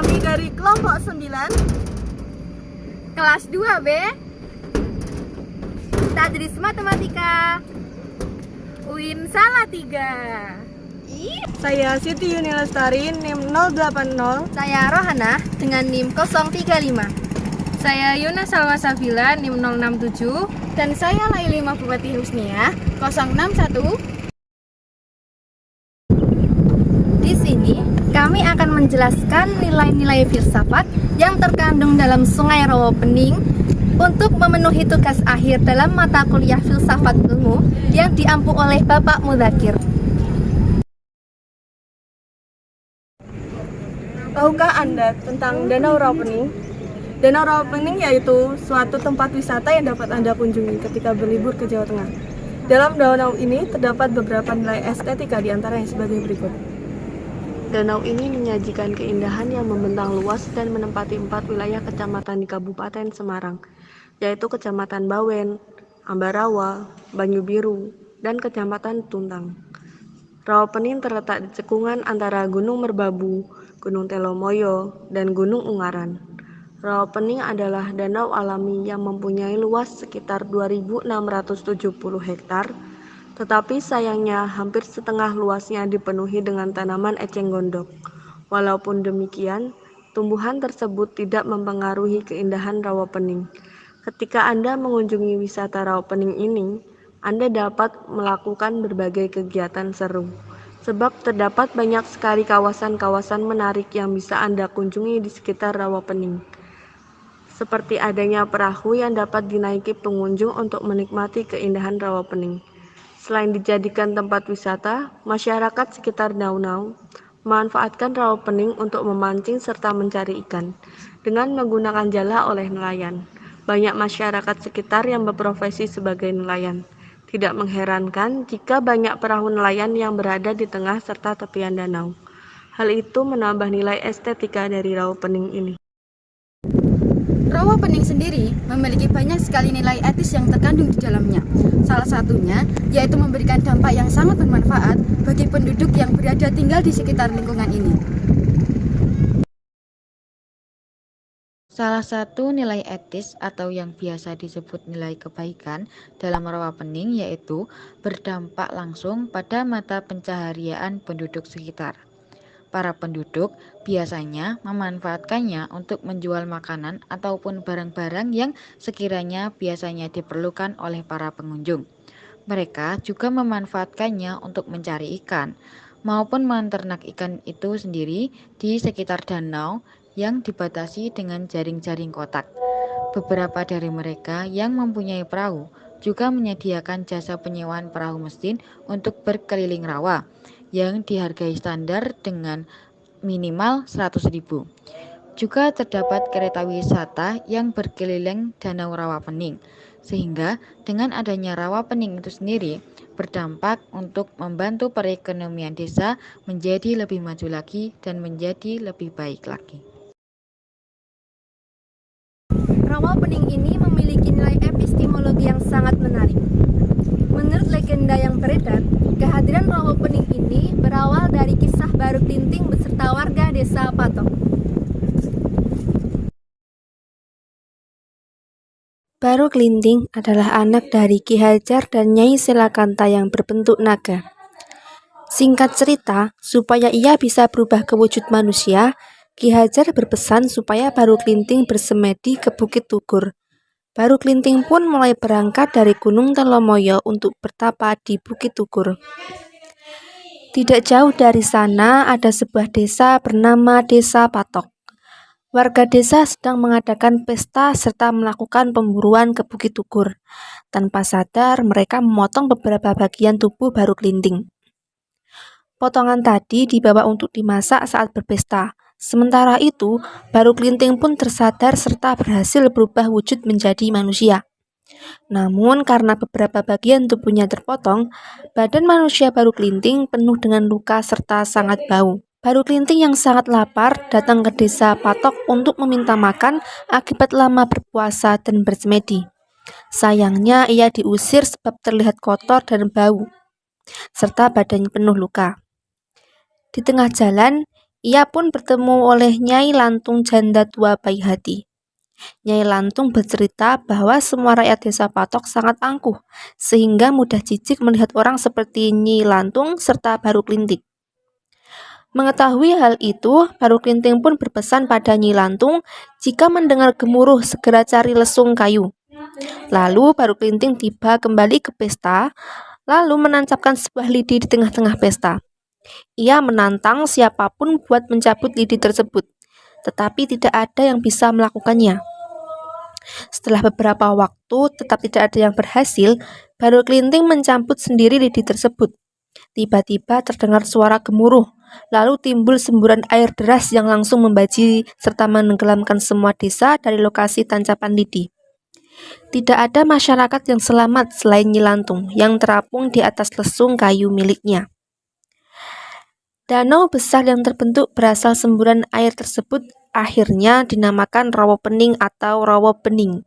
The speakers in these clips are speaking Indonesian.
Kami dari kelompok 9 kelas 2B Tadris Matematika UIN Salatiga. Saya Siti Yuni Lestari, NIM 080. Saya Rohana dengan NIM 035. Saya Yuna Salwa Safila, NIM 067. Dan saya Laili Mahbubati Husnia 061. Di sini kami akan menjelaskan nilai-nilai filsafat yang terkandung dalam Sungai Rawapening untuk memenuhi tugas akhir dalam mata kuliah filsafat ilmu yang diampu oleh Bapak Mudzakkir. Tahukah Anda tentang Danau Rawapening? Danau Rawapening yaitu suatu tempat wisata yang dapat Anda kunjungi ketika berlibur ke Jawa Tengah. Dalam danau ini terdapat beberapa nilai estetika diantaranya sebagai berikut. Danau ini menyajikan keindahan yang membentang luas dan menempati 4 wilayah kecamatan di Kabupaten Semarang, yaitu Kecamatan Bawen, Ambarawa, Banyubiru, dan Kecamatan Tuntang. Rawapening terletak di cekungan antara Gunung Merbabu, Gunung Telomoyo, dan Gunung Ungaran. Rawapening adalah danau alami yang mempunyai luas sekitar 2.670 hektar, tetapi sayangnya hampir setengah luasnya dipenuhi dengan tanaman eceng gondok. Walaupun demikian, tumbuhan tersebut tidak mempengaruhi keindahan Rawapening. Ketika Anda mengunjungi wisata Rawapening ini, Anda dapat melakukan berbagai kegiatan seru, sebab terdapat banyak sekali kawasan-kawasan menarik yang bisa Anda kunjungi di sekitar Rawapening. Seperti adanya perahu yang dapat dinaiki pengunjung untuk menikmati keindahan Rawapening. Selain dijadikan tempat wisata, masyarakat sekitar danau memanfaatkan Rawapening untuk memancing serta mencari ikan dengan menggunakan jala oleh nelayan. Banyak masyarakat sekitar yang berprofesi sebagai nelayan. Tidak mengherankan jika banyak perahu nelayan yang berada di tengah serta tepian danau. Hal itu menambah nilai estetika dari Rawapening ini. Rawapening sendiri memiliki banyak sekali nilai etis yang terkandung di dalamnya. Salah satunya yaitu memberikan dampak yang sangat bermanfaat bagi penduduk yang berada tinggal di sekitar lingkungan ini. Salah satu nilai etis atau yang biasa disebut nilai kebaikan dalam Rawapening yaitu berdampak langsung pada mata pencaharian penduduk sekitar. Para penduduk biasanya memanfaatkannya untuk menjual makanan ataupun barang-barang yang sekiranya biasanya diperlukan oleh para pengunjung. Mereka juga memanfaatkannya untuk mencari ikan maupun menternak ikan itu sendiri di sekitar danau yang dibatasi dengan jaring-jaring kotak. Beberapa dari mereka yang mempunyai perahu juga menyediakan jasa penyewaan perahu mesin untuk berkeliling rawa yang dihargai standar dengan minimal 100.000. Juga terdapat kereta wisata yang berkeliling Danau Rawapening, sehingga dengan adanya Rawapening itu sendiri berdampak untuk membantu perekonomian desa menjadi lebih maju lagi dan menjadi lebih baik lagi. Rawapening ini memiliki nilai epistemologi yang sangat menarik. Menurut legenda yang beredar, kehadiran Rawapening ini berawal dari kisah Baru Klinting beserta warga desa Patok. Baru Klinting adalah anak dari Ki Hajar dan Nyai Selakanta yang berbentuk naga. Singkat cerita, supaya ia bisa berubah ke wujud manusia, Ki Hajar berpesan supaya Baru Klinting bersemedi ke Bukit Tugur. Baru Klinting pun mulai berangkat dari Gunung Telomoyo untuk bertapa di Bukit Tugur. Tidak jauh dari sana ada sebuah desa bernama Desa Patok. Warga desa sedang mengadakan pesta serta melakukan pemburuan ke Bukit Tugur. Tanpa sadar, mereka memotong beberapa bagian tubuh Baru Klinting. Potongan tadi dibawa untuk dimasak saat berpesta. Sementara itu, Baru Klinting pun tersadar serta berhasil berubah wujud menjadi manusia. Namun karena beberapa bagian tubuhnya terpotong, badan manusia Baru Klinting penuh dengan luka serta sangat bau. Baru Klinting yang sangat lapar datang ke desa Patok untuk meminta makan akibat lama berpuasa dan bersemedi. Sayangnya ia diusir sebab terlihat kotor dan bau, serta badannya penuh luka. Di tengah jalan, Ia pun bertemu oleh Nyai Lantung janda tua baik hati. Nyai Lantung bercerita bahwa semua rakyat desa Patok sangat angkuh, sehingga mudah jijik melihat orang seperti Nyi Lantung serta Baru Klinting. Mengetahui hal itu, Baru Klinting pun berpesan pada Nyi Lantung jika mendengar gemuruh segera cari lesung kayu. Lalu Baru Klinting tiba kembali ke pesta, lalu menancapkan sebuah lidi di tengah-tengah pesta. Ia menantang siapapun buat mencabut lidi tersebut, tetapi tidak ada yang bisa melakukannya. Setelah beberapa waktu tetap tidak ada yang berhasil, Baru Klinting mencabut sendiri lidi tersebut. Tiba-tiba terdengar suara gemuruh, lalu timbul semburan air deras yang langsung membaji serta menenggelamkan semua desa dari lokasi tancapan lidi. Tidak ada masyarakat yang selamat selain Nyi Lantung yang terapung di atas lesung kayu miliknya. Danau besar yang terbentuk berasal semburan air tersebut akhirnya dinamakan Rawa Pening atau Rawa Bening.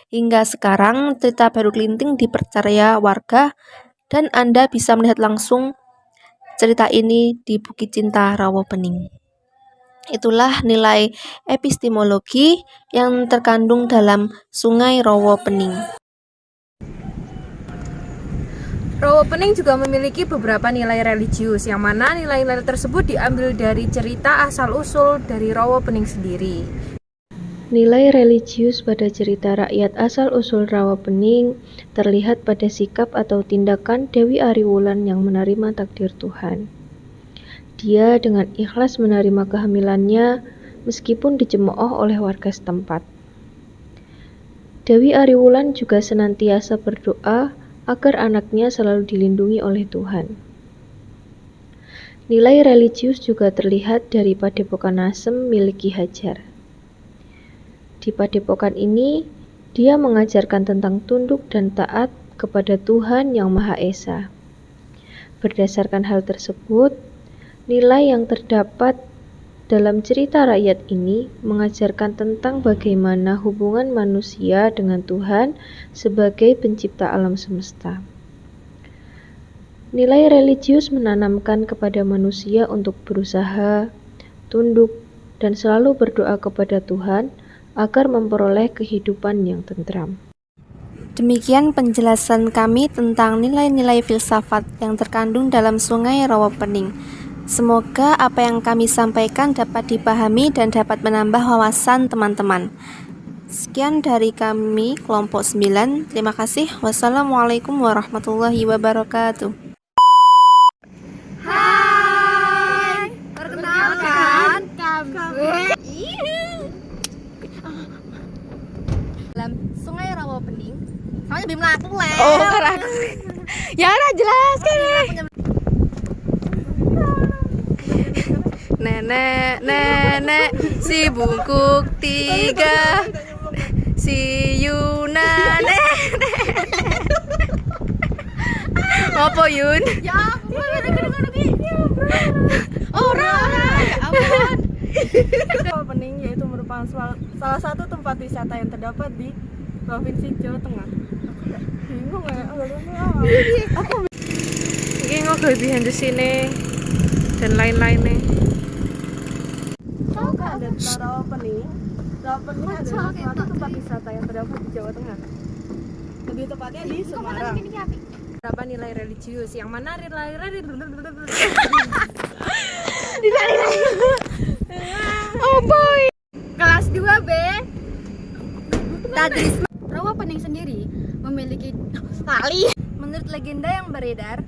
Hingga sekarang cerita Baru Klinting dipercaya warga dan Anda bisa melihat langsung cerita ini di Bukit Cinta Rawa Pening. Itulah nilai epistemologi yang terkandung dalam Sungai Rawa Pening. Rawa Pening juga memiliki beberapa nilai religius, yang mana nilai-nilai tersebut diambil dari cerita asal-usul dari Rawa Pening sendiri. Nilai religius pada cerita rakyat asal-usul Rawa Pening terlihat pada sikap atau tindakan Dewi Ariwulan yang menerima takdir Tuhan. Dia dengan ikhlas menerima kehamilannya meskipun dicemooh oleh warga setempat. Dewi Ariwulan juga senantiasa berdoa agar anaknya selalu dilindungi oleh Tuhan. Nilai religius juga terlihat dari Padepokan Asem milik Ki Hajar. Di padepokan ini, dia mengajarkan tentang tunduk dan taat kepada Tuhan Yang Maha Esa. Berdasarkan hal tersebut, nilai yang terdapat dalam cerita rakyat ini mengajarkan tentang bagaimana hubungan manusia dengan Tuhan sebagai pencipta alam semesta. Nilai religius menanamkan kepada manusia untuk berusaha, tunduk, dan selalu berdoa kepada Tuhan agar memperoleh kehidupan yang tentram. Demikian penjelasan kami tentang nilai-nilai filsafat yang terkandung dalam Sungai Rawa Pening. Semoga apa yang kami sampaikan dapat dipahami dan dapat menambah wawasan teman-teman. Sekian dari kami, kelompok 9. Terima kasih. Wassalamualaikum warahmatullahi wabarakatuh. Hai, perkenalkan kami dalam Sungai Rawa Pening. Soalnya belum laku lah. Oh, karena ya udah jelaskan. Nenek si bungkuk 3, si Yuna apa Yun? Ya ampun, orang ya ampun. Rawa Pening yaitu merupakan salah satu tempat wisata yang terdapat di Provinsi Jawa Tengah. Bingung ya, aku Ini ngobrol behind the scene dan lain-lainnya. ada tentang Rawa Pening. Rawa Pening adalah suatu tempat wisata yang terdapat di Jawa Tengah. Lebih tepatnya di Semarang. Berapa nilai religius, yang mana nilai oh boy. Kelas 2B. Tadrisme. Rawa Pening sendiri memiliki tali. Menurut legenda yang beredar,